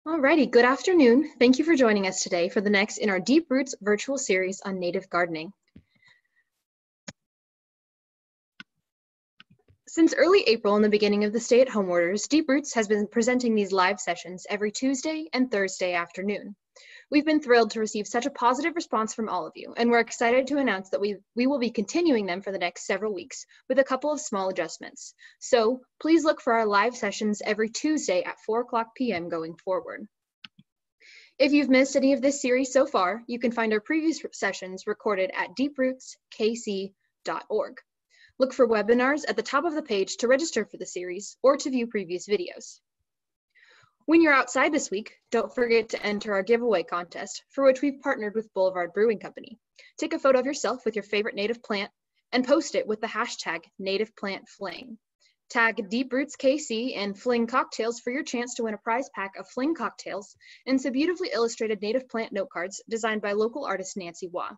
Alrighty, good afternoon. Thank you for joining us today for the next in our Deep Roots virtual series on native gardening. Since early April and the beginning of the stay-at-home orders, Deep Roots has been presenting these live sessions every Tuesday and Thursday afternoon. We've been thrilled to receive such a positive response from all of you, and we're excited to announce that we will be continuing them for the next several weeks with a couple of small adjustments. So please look for our live sessions every Tuesday at 4:00 p.m. going forward. If you've missed any of this series so far, you can find our previous sessions recorded at deeprootskc.org. Look for webinars at the top of the page to register for the series or to view previous videos. When you're outside this week, don't forget to enter our giveaway contest, for which we've partnered with Boulevard Brewing Company. Take a photo of yourself with your favorite native plant and post it with the hashtag #NativePlantFling. Tag Deep Roots KC and Fling Cocktails for your chance to win a prize pack of Fling cocktails and some beautifully illustrated native plant note cards designed by local artist Nancy Waugh.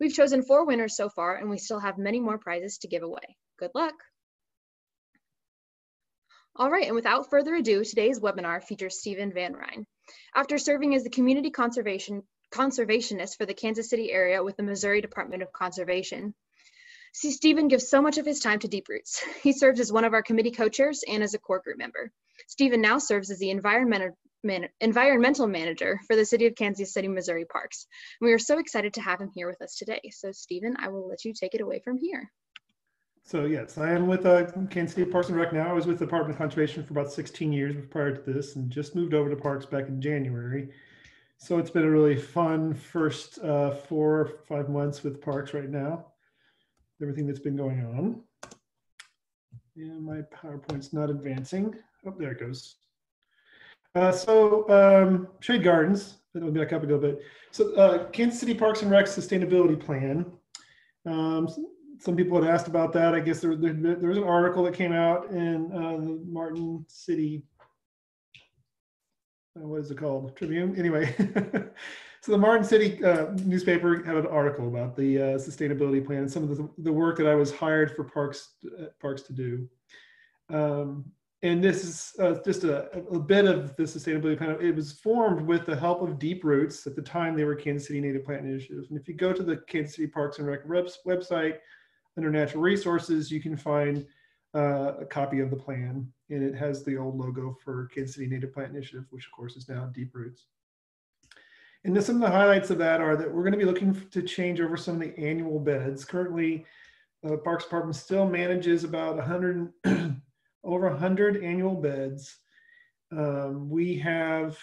We've chosen 4 winners so far, and we still have many more prizes to give away. Good luck. All right, and without further ado, today's webinar features Stephen VanRhein. After serving as the community conservationist for the Kansas City area with the Missouri Department of Conservation, Stephen gives so much of his time to Deep Roots. He serves as one of our committee co-chairs and as a core group member. Stephen now serves as the environmental manager for the City of Kansas City, Missouri Parks. And we are so excited to have him here with us today. So Stephen, I will let you take it away from here. So yes, I am with Kansas City Parks and Rec now. I was with the Department of Conservation for about 16 years prior to this, and just moved over to Parks back in January. So it's been a really fun first 4 or 5 months with Parks right now. Everything that's been going on. And my PowerPoint's not advancing. Oh, there it goes. Shade Gardens, that'll be back up a little bit. So Kansas City Parks and Rec Sustainability Plan. Some people had asked about that. I guess there was an article that came out in the Martin City, what is it called? Tribune? Anyway, so the Martin City newspaper had an article about the sustainability plan and some of the work that I was hired for Parks to do. And this is just a bit of the sustainability plan. It was formed with the help of Deep Roots. At the time, they were Kansas City Native Plant Initiative. And if you go to the Kansas City Parks and Rec website, under Natural Resources, you can find a copy of the plan, and it has the old logo for Kansas City Native Plant Initiative, which of course is now Deep Roots. And some of the highlights of that are that we're going to be looking to change over some of the annual beds. Currently, the Parks Department still manages about 100, over 100 annual beds. We have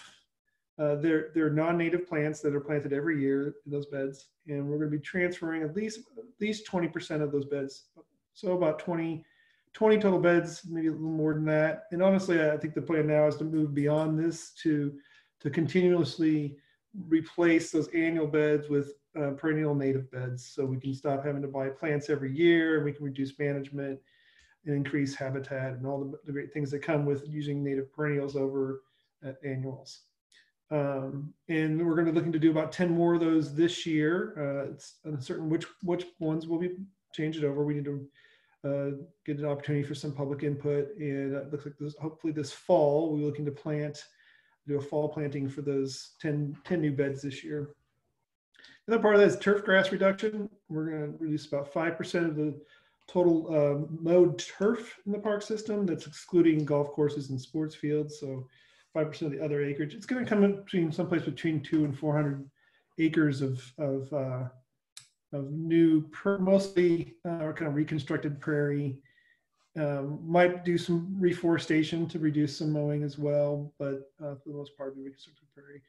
they're non-native plants that are planted every year in those beds, and we're going to be transferring at least 20% of those beds. So about 20 total beds, maybe a little more than that. And honestly, I think the plan now is to move beyond this to continuously replace those annual beds with perennial native beds, so we can stop having to buy plants every year, and we can reduce management and increase habitat and all the great things that come with using native perennials over annuals. And we're going to be looking to do about 10 more of those this year. It's uncertain which ones will be changed over. We need to get an opportunity for some public input, and it looks like hopefully this fall we're looking to do a fall planting for those 10 new beds this year. Another part of that is turf grass reduction. We're going to reduce about 5% of the total mowed turf in the park system. That's excluding golf courses and sports fields. So 5% of the other acreage. It's going to come in between someplace between 200 and 400 acres of new, mostly kind of reconstructed prairie. Might do some reforestation to reduce some mowing as well, but for the most part, the reconstructed prairie.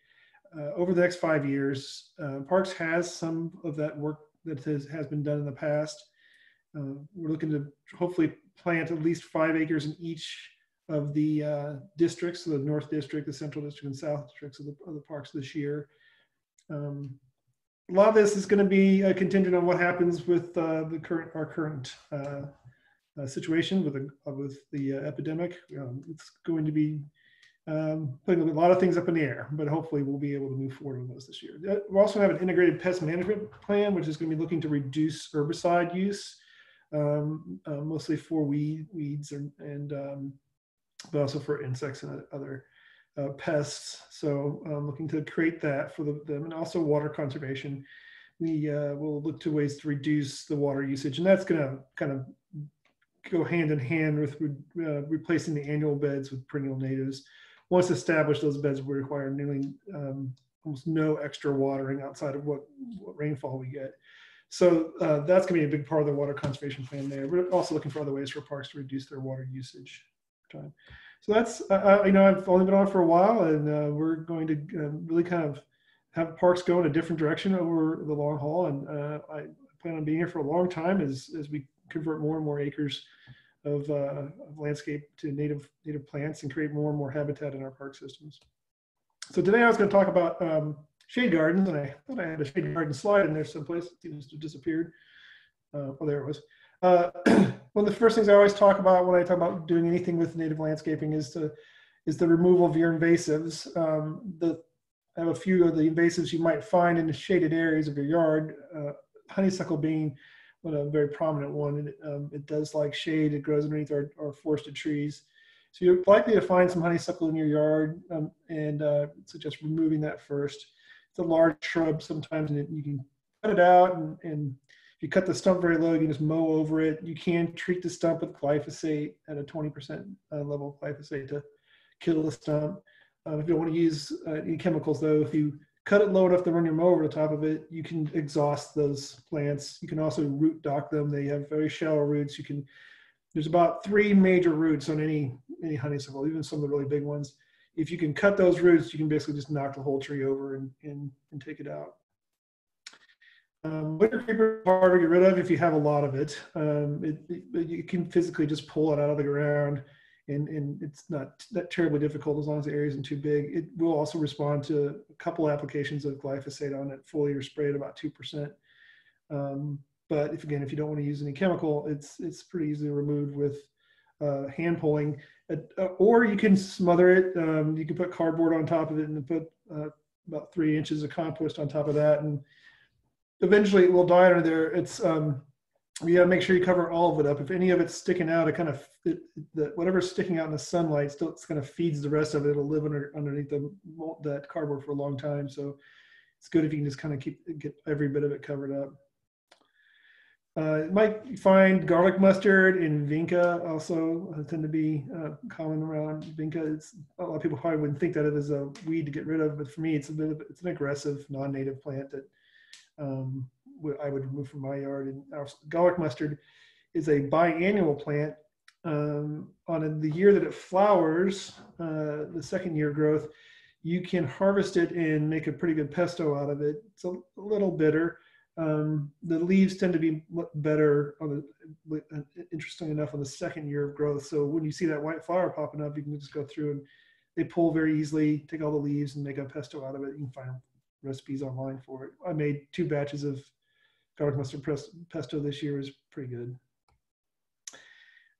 Over the next 5 years, Parks has some of that work that has been done in the past. We're looking to hopefully plant at least 5 acres in each of the districts, so the North District, the Central District, and South Districts of the parks this year. A lot of this is going to be contingent on what happens with our current situation with the epidemic. It's going to be putting a lot of things up in the air, but hopefully we'll be able to move forward with those this year. We also have an integrated pest management plan, which is going to be looking to reduce herbicide use, mostly for weeds and but also for insects and other pests. So looking to create that for them, and also water conservation. We will look to ways to reduce the water usage, and that's going to kind of go hand in hand with replacing the annual beds with perennial natives. Once established, those beds will require nearly almost no extra watering outside of what rainfall we get. So that's going to be a big part of the water conservation plan there. We're also looking for other ways for parks to reduce their water usage. So that's, I've only been on for a while, and we're going to really kind of have parks go in a different direction over the long haul. And I plan on being here for a long time as we convert more and more acres of landscape to native plants and create more and more habitat in our park systems. So today I was going to talk about shade gardens, and I thought I had a shade garden slide in there someplace. It seems to have disappeared. Oh, there it was. One of the first things I always talk about when I talk about doing anything with native landscaping is the removal of your invasives. I have a few of the invasives you might find in the shaded areas of your yard, honeysuckle being a very prominent one. It does like shade. It grows underneath our forested trees. So you're likely to find some honeysuckle in your yard, and suggest removing that first. It's a large shrub sometimes, and you can cut it out, and if you cut the stump very low, you can just mow over it. You can treat the stump with glyphosate at a 20% level of glyphosate to kill the stump. If you don't want to use any chemicals, though, if you cut it low enough to run your mower over the top of it, you can exhaust those plants. You can also root dock them. They have very shallow roots. There's about 3 major roots on any honeysuckle, even some of the really big ones. If you can cut those roots, you can basically just knock the whole tree over and take it out. Winter creeper is hard to get rid of if you have a lot of it. You can physically just pull it out of the ground, and it's not that terribly difficult as long as the area isn't too big. It will also respond to a couple applications of glyphosate on it, foliar spray at about 2%. But if you don't want to use any chemical, it's pretty easily removed with hand pulling, or you can smother it. You can put cardboard on top of it and put about 3 inches of compost on top of that, and eventually it will die under there. It's you got to make sure you cover all of it up. If any of it's sticking out, whatever's sticking out in the sunlight still kind of feeds the rest of it. It'll live underneath that cardboard for a long time. So it's good if you can just kind of get every bit of it covered up. You might find garlic mustard and vinca also tend to be common around. Vinca, a lot of people probably wouldn't think that it is a weed to get rid of, but for me, it's an aggressive non-native plant that I would remove from my yard. And our garlic mustard is a biannual plant. On the year that it flowers, the second year growth, you can harvest it and make a pretty good pesto out of it. It's a little bitter. The leaves tend to be better, interesting enough, on the second year of growth. So when you see that white flower popping up, you can just go through and they pull very easily, take all the leaves and make a pesto out of it. You can find recipes online for it. I made 2 batches of garlic mustard pesto this year. Is pretty good.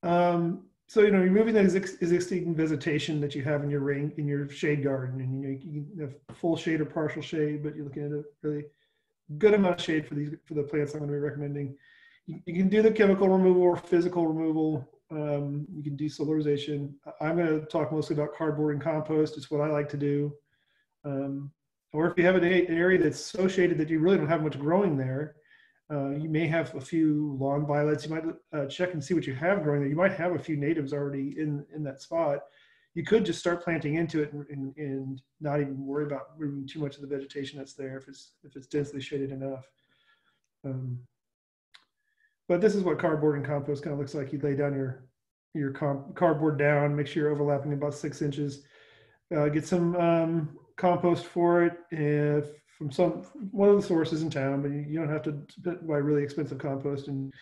So removing that existing vegetation that you have in your shade garden, and you can have full shade or partial shade, but you're looking at a really good amount of shade for the plants I'm going to be recommending. You can do the chemical removal or physical removal. You can do solarization. I'm going to talk mostly about cardboard and compost. It's what I like to do. Or if you have an area that's so shaded that you really don't have much growing there, you may have a few lawn violets. You might check and see what you have growing there. You might have a few natives already in that spot. You could just start planting into it and not even worry about removing too much of the vegetation that's there if it's densely shaded enough. But this is what cardboard and compost kind of looks like. You lay down your cardboard down, make sure you're overlapping about 6 inches. Get some compost for it from one of the sources in town, but you don't have to buy really expensive compost, and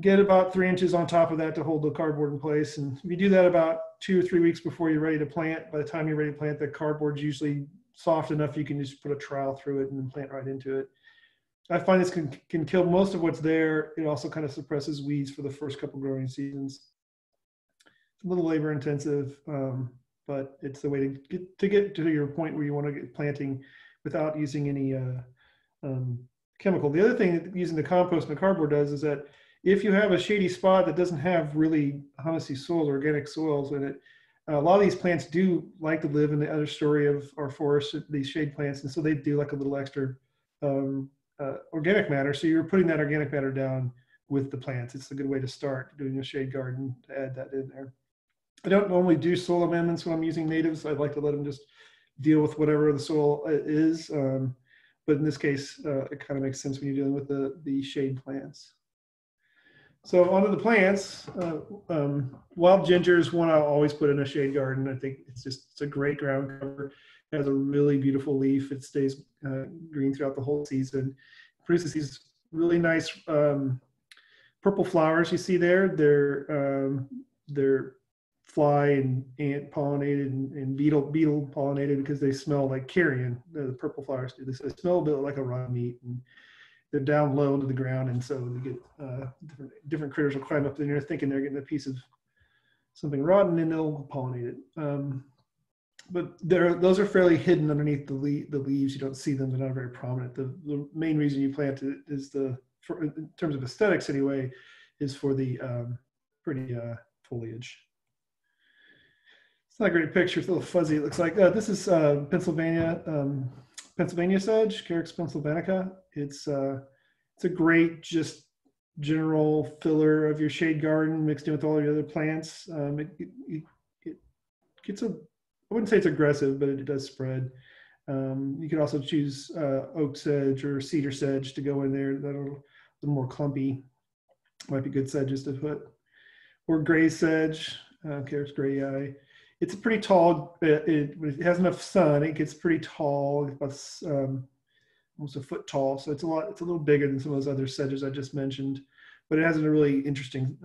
get about 3 inches on top of that to hold the cardboard in place. And if you do that about 2 or 3 weeks before you're ready to plant, by the time you're ready to plant, the cardboard's usually soft enough you can just put a trowel through it and then plant right into it. I find this can kill most of what's there. It also kind of suppresses weeds for the first couple growing seasons. It's a little labor intensive, but it's the way to get to your point where you want to get planting without using any chemical. The other thing that using the compost and the cardboard does is that if you have a shady spot that doesn't have really humusy soils or organic soils in it, A lot of these plants do like to live in the other story of our forest, these shade plants, and so they do like a little extra organic matter. So you're putting that organic matter down with the plants. It's a good way to start doing a shade garden, to add that in there. I don't normally do soil amendments when I'm using natives. I'd like to let them just deal with whatever the soil is. But in this case, it kind of makes sense when you're dealing with the shade plants. So onto the plants. Wild ginger is one I'll always put in a shade garden. I think it's a great ground cover. It has a really beautiful leaf. It stays green throughout the whole season. It produces these really nice purple flowers you see there. They're fly and ant pollinated and beetle pollinated because they smell like carrion. The purple flowers do this. They smell a bit like a raw meat, and they're down low to the ground, and so you get different critters will climb up in there thinking they're getting a piece of something rotten, and they'll pollinate it. But those are fairly hidden underneath the leaves. You don't see them; they're not very prominent. The main reason you plant it is in terms of aesthetics anyway, is for the pretty foliage. It's not a great picture. It's a little fuzzy. It looks like this is Pennsylvania sedge, Carex pennsylvanica. It's a great just general filler of your shade garden mixed in with all your other plants. It gets I wouldn't say it's aggressive, but it does spread. You could also choose oak sedge or cedar sedge to go in there. That are a little more clumpy. Might be good sedges to put. Or gray sedge, Carex grayi. It's pretty tall. It has enough sun. It gets pretty tall, about almost a foot tall. So it's a little bigger than some of those other sedges I just mentioned. But it has a really interesting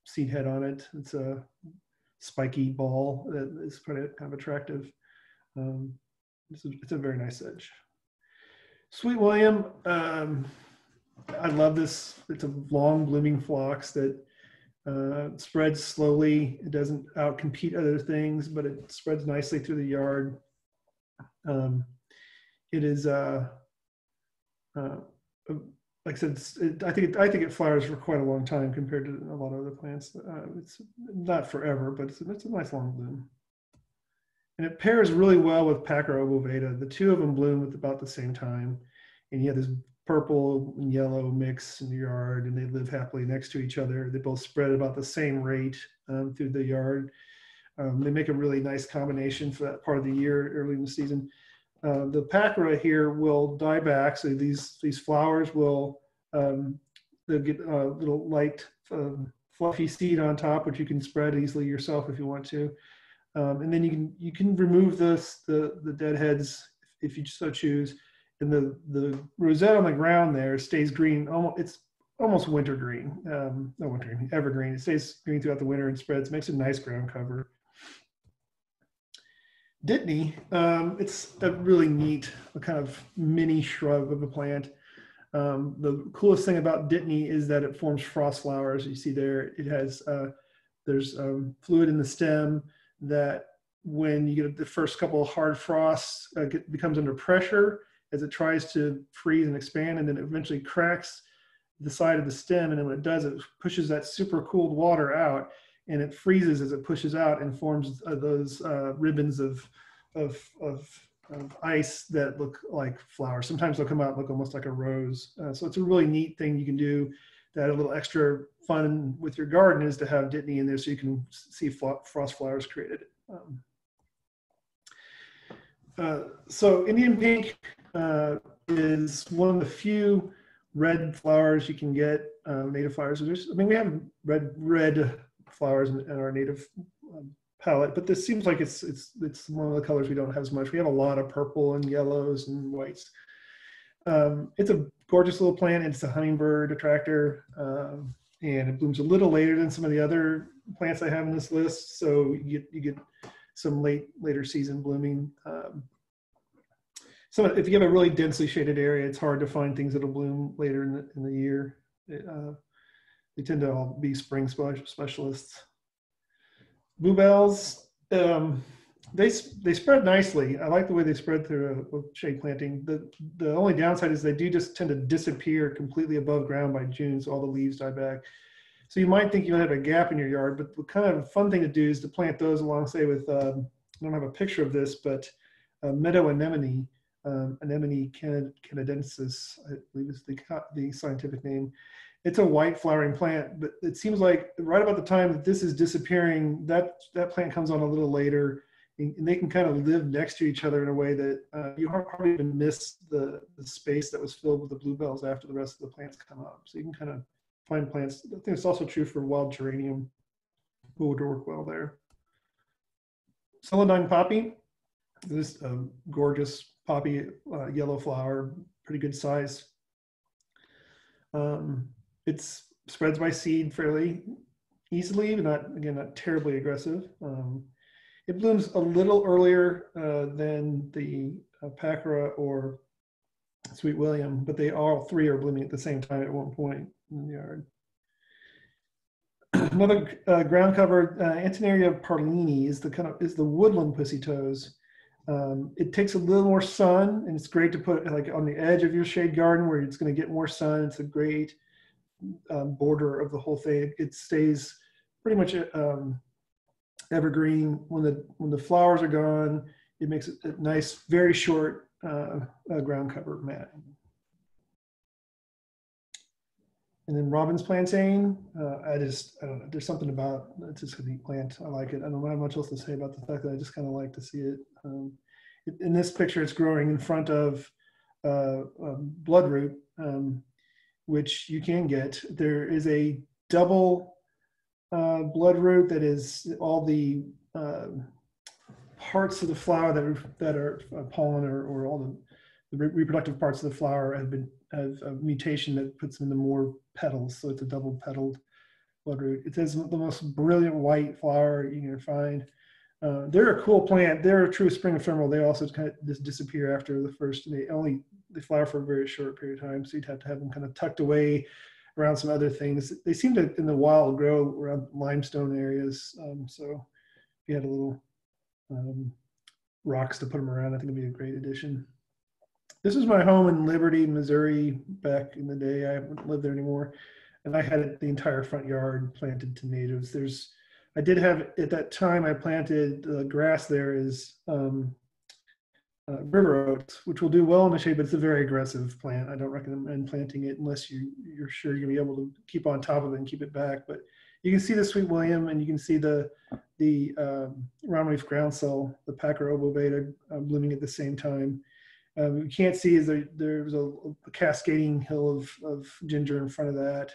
seed head on it. It's a spiky ball that is kind of attractive. It's a very nice sedge. Sweet William, I love this. It's a long blooming phlox that spreads slowly. It doesn't outcompete other things, but it spreads nicely through the yard. It is, like I said, I think it flowers for quite a long time compared to a lot of other plants. It's not forever, but it's a nice long bloom. And it pairs really well with Pachyra obovata. The two of them bloom at about the same time. And you have this purple and yellow mix in the yard, and they live happily next to each other. They both spread about the same rate through the yard. They make a really nice combination for that part of the year, early in the season. The Pachyra here will die back, so these flowers will they'll get a little light fluffy seed on top, which you can spread easily yourself if you want to. And then you can remove the dead heads if you so choose. And the rosette on the ground there stays green. It's almost wintergreen, not wintergreen, evergreen. It stays green throughout the winter and spreads, makes a nice ground cover. Dittany, it's a really neat kind of mini shrub of a plant. The coolest thing about Dittany is that it forms frost flowers. You see there, it has there's fluid in the stem that when you get the first couple of hard frosts, becomes under pressure as it tries to freeze and expand, and then it eventually cracks the side of the stem. And then when it does, it pushes that super cooled water out, and it freezes as it pushes out and forms those ribbons of ice that look like flowers. Sometimes they'll come out and look almost like a rose. So it's a really neat thing you can do that a little extra fun with your garden is to have Dittany in there so you can see frost flowers created. So Indian pink is one of the few red flowers you can get, native flowers. We have red flowers in our native palette, but this seems like it's one of the colors we don't have as much. We have a lot of purple and yellows and whites. It's a gorgeous little plant. It's a hummingbird attractor, and it blooms a little later than some of the other plants I have in this list. So you get some later season blooming. So if you have a really densely shaded area, it's hard to find things that'll bloom later in the year. They tend to all be spring specialists. Bluebells, they spread nicely. I like the way they spread through shade planting. The only downside is they do just tend to disappear completely above ground by June, so all the leaves die back. So you might think you have a gap in your yard, but the kind of fun thing to do is to plant those along, say, with, I don't have a picture of this, but meadow anemone, Anemone canadensis, I believe is the scientific name. It's a white flowering plant, but it seems like right about the time that this is disappearing, that plant comes on a little later, and they can kind of live next to each other in a way that you hardly even miss the space that was filled with the bluebells after the rest of the plants come up. So you can kind of find plants. I think it's also true for wild geranium, who would work well there. Celandine poppy, this gorgeous poppy, yellow flower, pretty good size. It spreads by seed fairly easily, but not terribly aggressive. It blooms a little earlier than the Pacra or Sweet William, but they all three are blooming at the same time at one point in the yard. Another ground cover, Antonaria parlini is the woodland pussy toes. It takes a little more sun, and it's great to put like on the edge of your shade garden where it's going to get more sun. It's a great border of the whole thing. It stays pretty much evergreen. When the flowers are gone, it makes it a nice, very short ground cover mat. And then Robbins plantain, I don't know, there's something about it's just a neat plant. I like it. I don't have much else to say about the fact that I just kind of like to see it. In this picture, it's growing in front of bloodroot, which you can get. There is a double bloodroot that is all the parts of the flower that are pollen or all the reproductive parts of the flower have a mutation that puts them into more petals. So it's a double petaled bloodroot. It has the most brilliant white flower you can find. They're a cool plant. They're a true spring ephemeral. They also kind of just disappear after the first, and they flower for a very short period of time. So you'd have to have them kind of tucked away around some other things. They seem to, in the wild, grow around limestone areas. So if you had a little rocks to put them around, I think it'd be a great addition. This is my home in Liberty, Missouri, back in the day. I haven't lived there anymore. And I had the entire front yard planted to natives. I did have, at that time, I planted grass there is river oats, which will do well in the shade, but it's a very aggressive plant. I don't recommend planting it unless you're sure you're gonna be able to keep on top of it and keep it back. But you can see the Sweet William, and you can see the roundleaf groundsel, the Packer obovata, blooming at the same time. You can't see is there's a cascading hill of ginger in front of that.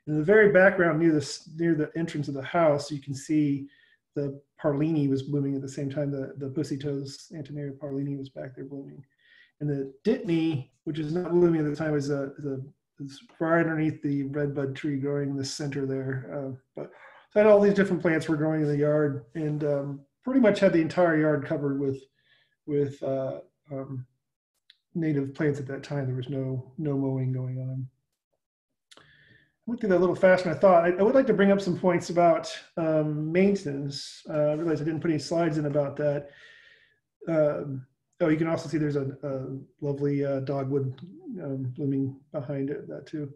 In the very background near the entrance of the house, you can see the parlini was blooming at the same time. The pussy toes, Antonaria parlini, was back there blooming. And the Dittany, which is not blooming at the time, is right underneath the redbud tree growing in the center there. But so I had all these different plants were growing in the yard, and pretty much had the entire yard covered with native plants at that time. There was no mowing going on. I went through that a little faster than I thought. I would like to bring up some points about maintenance. I realized I didn't put any slides in about that. Oh, you can also see there's a lovely dogwood blooming behind it, that too.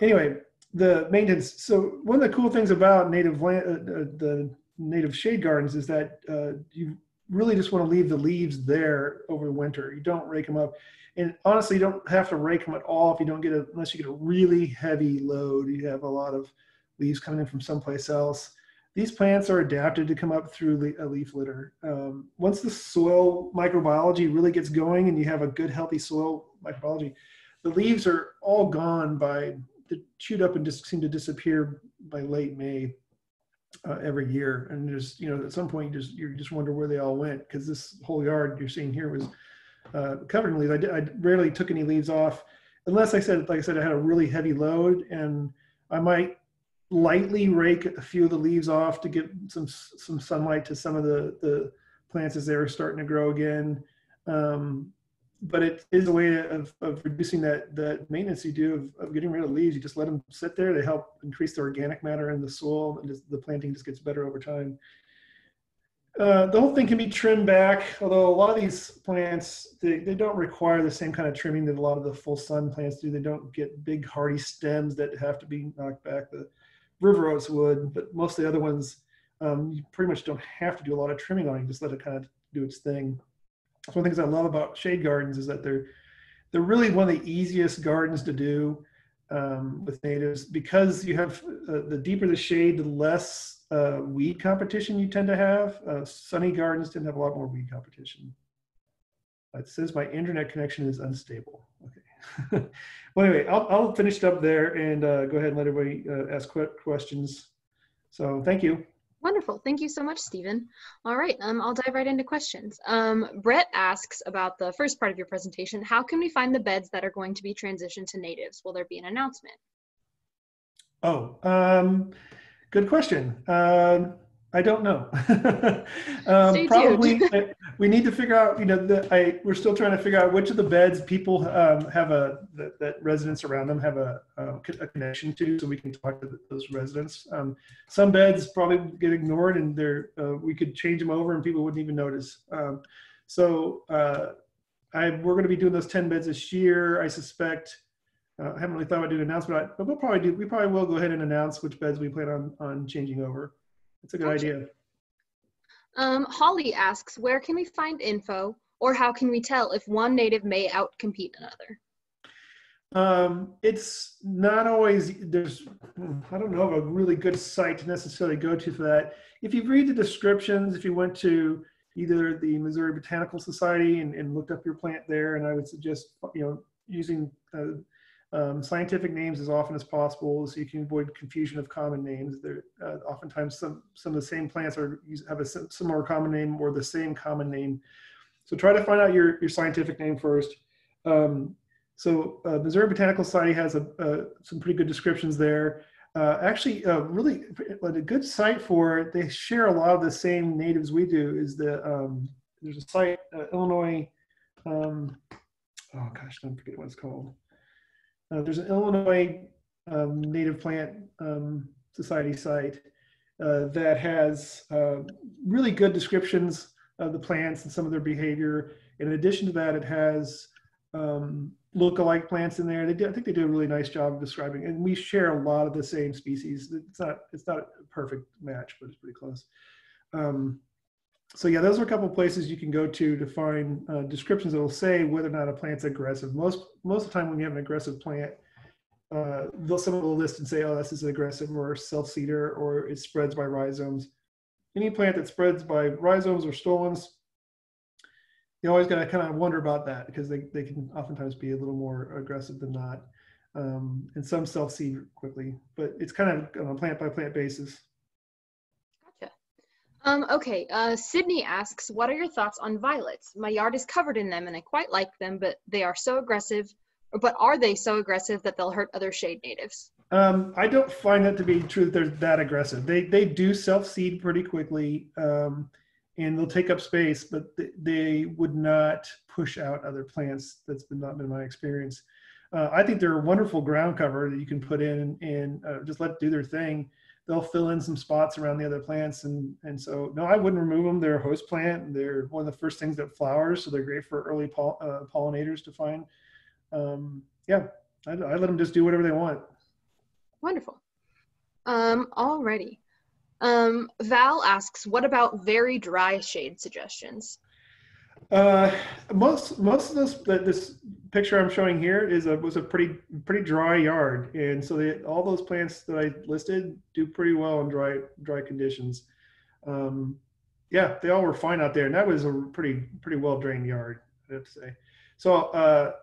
Anyway, the maintenance. So one of the cool things about the native shade gardens is that you really just want to leave the leaves there over the winter. You don't rake them up. And honestly, you don't have to rake them at all if you don't get unless you get a really heavy load. You have a lot of leaves coming in from someplace else. These plants are adapted to come up through a leaf litter. Once the soil microbiology really gets going and you have a good, healthy soil microbiology, the leaves are all gone chewed up and just seem to disappear by late May every year. And there's, at some point you just wonder where they all went, because this whole yard you're seeing here was covered in leaves. I rarely took any leaves off, unless like I said, I had a really heavy load, and I might lightly rake a few of the leaves off to get some sunlight to some of the plants as they were starting to grow again. But it is a way of reducing that maintenance you do of getting rid of leaves. You just let them sit there. They help increase the organic matter in the soil, and the planting just gets better over time. The whole thing can be trimmed back, although a lot of these plants, they don't require the same kind of trimming that a lot of the full sun plants do. They don't get big hardy stems that have to be knocked back. The river oats would, but most of the other ones, you pretty much don't have to do a lot of trimming on it. You just let it kind of do its thing. That's one of the things I love about shade gardens is that they're really one of the easiest gardens to do with natives, because you have the deeper the shade, the less weed competition you tend to have. Sunny gardens tend to have a lot more weed competition. It says my internet connection is unstable. Okay. Well, anyway, I'll finish it up there and go ahead and let everybody ask questions. So thank you. Wonderful. Thank you so much, Stephen. All right, I'll dive right into questions. Brett asks about the first part of your presentation. How can we find the beds that are going to be transitioned to natives? Will there be an announcement? Oh, good question. I don't know. Stay Probably tuned. we need to figure out, we're still trying to figure out which of the beds people have that residents around them have a connection to, so we can talk to those residents. Some beds probably get ignored, and we could change them over and people wouldn't even notice. We're going to be doing those 10 beds this year, I suspect. I haven't really thought about doing an announcement, but we probably will go ahead and announce which beds we plan on changing over. It's a good idea. Holly asks, where can we find info, or how can we tell if one native may outcompete another? It's not always, I don't know of a really good site to necessarily go to for that. If you read the descriptions, if you went to either the Missouri Botanical Society and looked up your plant there, and I would suggest, using scientific names as often as possible, so you can avoid confusion of common names. Oftentimes some of the same plants have a similar common name or the same common name. So try to find out your scientific name first. Missouri Botanical Society has some pretty good descriptions there. Really a good site for it. They share a lot of the same natives we do. There's a site, Illinois. Oh gosh, I'm forgetting what it's called. There's an Illinois Native Plant Society site that has really good descriptions of the plants and some of their behavior. In addition to that, it has look-alike plants in there. I think they do a really nice job of describing, and we share a lot of the same species. It's not a perfect match, but it's pretty close. So yeah, those are a couple of places you can go to find descriptions that will say whether or not a plant's aggressive. Most of the time when you have an aggressive plant, someone will list and say, oh, this is aggressive or self-seeder, or it spreads by rhizomes. Any plant that spreads by rhizomes or stolons, you always got to kind of wonder about that, because they can oftentimes be a little more aggressive than not. And some self-seed quickly, but it's kind of on a plant-by-plant basis. Okay, Sydney asks, what are your thoughts on violets? My yard is covered in them and I quite like them, but are they so aggressive that they'll hurt other shade natives? I don't find that to be true that they're that aggressive. They do self-seed pretty quickly, and they'll take up space, but they would not push out other plants. That's not been my experience. I think they're a wonderful ground cover that you can put in and just let do their thing. They'll fill in some spots around the other plants. And so, no, I wouldn't remove them. They're a host plant. They're one of the first things that flowers. So they're great for early pollinators to find. Yeah, I let them just do whatever they want. Wonderful. Alrighty. Val asks, what about very dry shade suggestions? Most of this picture I'm showing here was a pretty dry yard, and so all those plants that I listed do pretty well in dry conditions. Yeah, they all were fine out there, and that was a pretty well drained yard, I have to say. So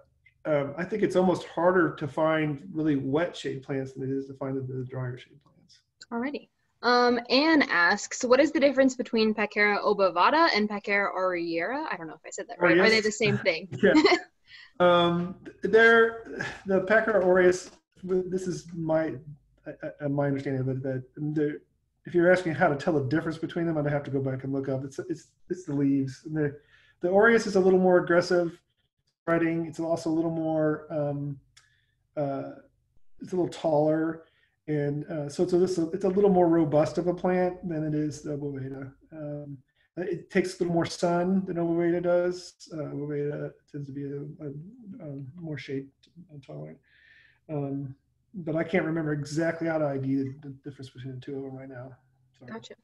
I think it's almost harder to find really wet shade plants than it is to find the drier shade plants. Alrighty. Anne asks, what is the difference between Pacera obovata and Pacera oreillera? I don't know if I said that right. Yes. Are they the same thing? Yeah. They're the Pacera aureus. This is my understanding of it. That if you're asking how to tell the difference between them, I'd have to go back and look up. It's the leaves. And the aureus is a little more aggressive spreading. It's also a little more. It's a little taller. And so it's a little more robust of a plant than it is the Boveda. It takes a little more sun than Boveda does. Boveda tends to be a more shade tolerant. but I can't remember exactly how to ID the difference between the two of them right now. Sorry. Gotcha.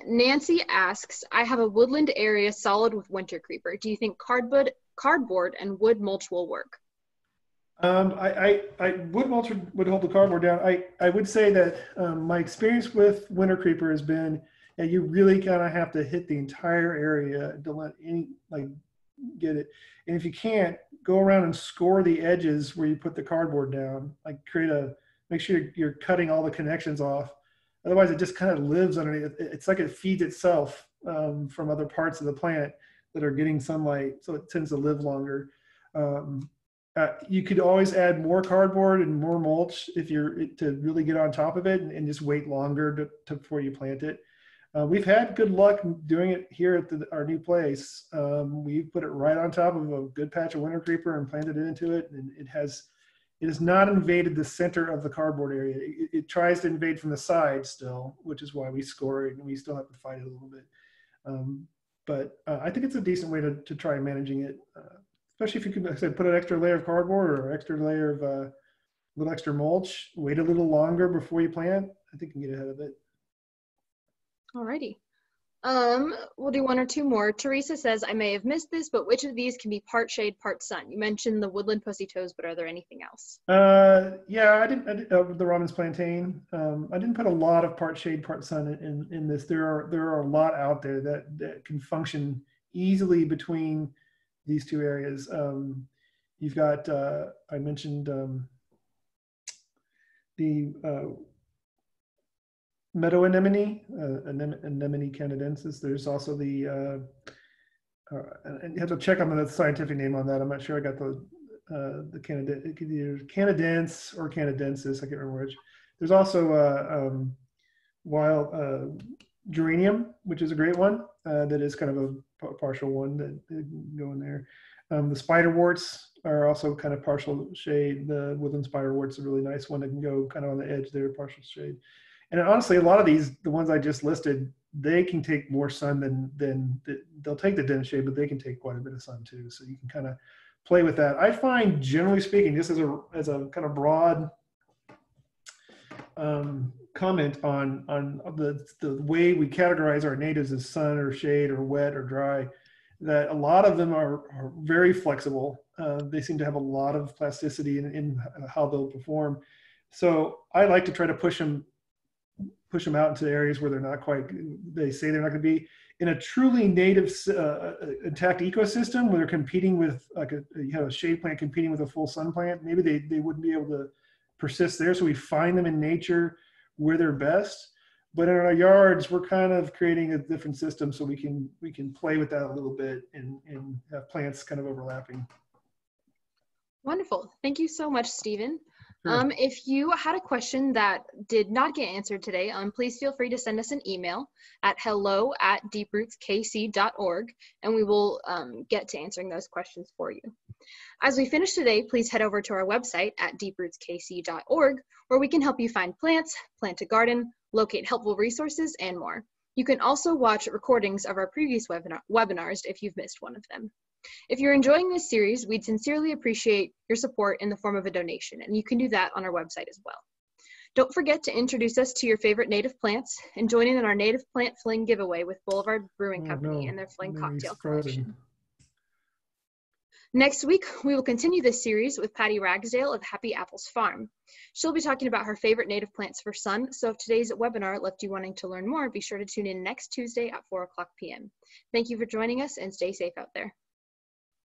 Nancy asks, I have a woodland area solid with winter creeper. Do you think cardboard and wood mulch will work? Wood mulch would hold the cardboard down. I would say that my experience with winter creeper has been that you really kind of have to hit the entire area to let any get it. And if you can't, go around and score the edges where you put the cardboard down. Like make sure you're cutting all the connections off. Otherwise, it just kind of lives underneath. It's like it feeds itself from other parts of the plant that are getting sunlight, so it tends to live longer. You could always add more cardboard and more mulch if you're to really get on top of it and just wait longer before you plant it. We've had good luck doing it here at our new place. We put it right on top of a good patch of winter creeper and planted it into it, and it has not invaded the center of the cardboard area. It tries to invade from the side still, which is why we score it, and we still have to fight it a little bit. But I think it's a decent way to try managing it, especially if you can, like I said, put an extra layer of cardboard or an extra layer of a little extra mulch, wait a little longer before you plant. I think you can get ahead of it. Alrighty. We'll do one or two more. Teresa says, I may have missed this, but which of these can be part shade, part sun? You mentioned the woodland pussy toes, but are there anything else? Yeah, I didn't the Robin's plantain. I didn't put a lot of part shade, part sun in this. There are a lot out there that can function easily between these two areas. You've got, I mentioned the meadow anemone, Anemone canadensis. There's also the, and you have to check on the scientific name on that. I'm not sure I got the canadense or canadensis. I can't remember which. There's also wild geranium, which is a great one. That is kind of a partial one that can go in there. The spiderworts are also kind of partial shade. The woodland spiderwort's a really nice one that can go kind of on the edge there, partial shade. And honestly, a lot of these, the ones I just listed, they can take more sun than they'll take the dense shade, but they can take quite a bit of sun too. So you can kind of play with that. I find, generally speaking, just as a kind of broad comment on the way we categorize our natives as sun or shade or wet or dry, that a lot of them are very flexible. They seem to have a lot of plasticity in how they'll perform. So I like to try to push them out into areas where they're not quite, they say they're not going to be. In a truly native intact ecosystem where they're competing with, like you have a shade plant competing with a full sun plant, maybe they wouldn't be able to persist there. So we find them in nature where they're best. But in our yards, we're kind of creating a different system so we can play with that a little bit and have plants kind of overlapping. Wonderful. Thank you so much, Stephen. Sure. If you had a question that did not get answered today, please feel free to send us an email at hello@deeprootskc.org, and we will get to answering those questions for you. As we finish today, please head over to our website at deeprootskc.org, where we can help you find plants, plant a garden, locate helpful resources, and more. You can also watch recordings of our previous webinars if you've missed one of them. If you're enjoying this series, we'd sincerely appreciate your support in the form of a donation, and you can do that on our website as well. Don't forget to introduce us to your favorite native plants and join in on our native plant fling giveaway with Boulevard Brewing Company and their fling cocktail collection. Next week, we will continue this series with Patty Ragsdale of Happy Apples Farm. She'll be talking about her favorite native plants for sun, so if today's webinar left you wanting to learn more, be sure to tune in next Tuesday at 4:00 p.m. Thank you for joining us, and stay safe out there.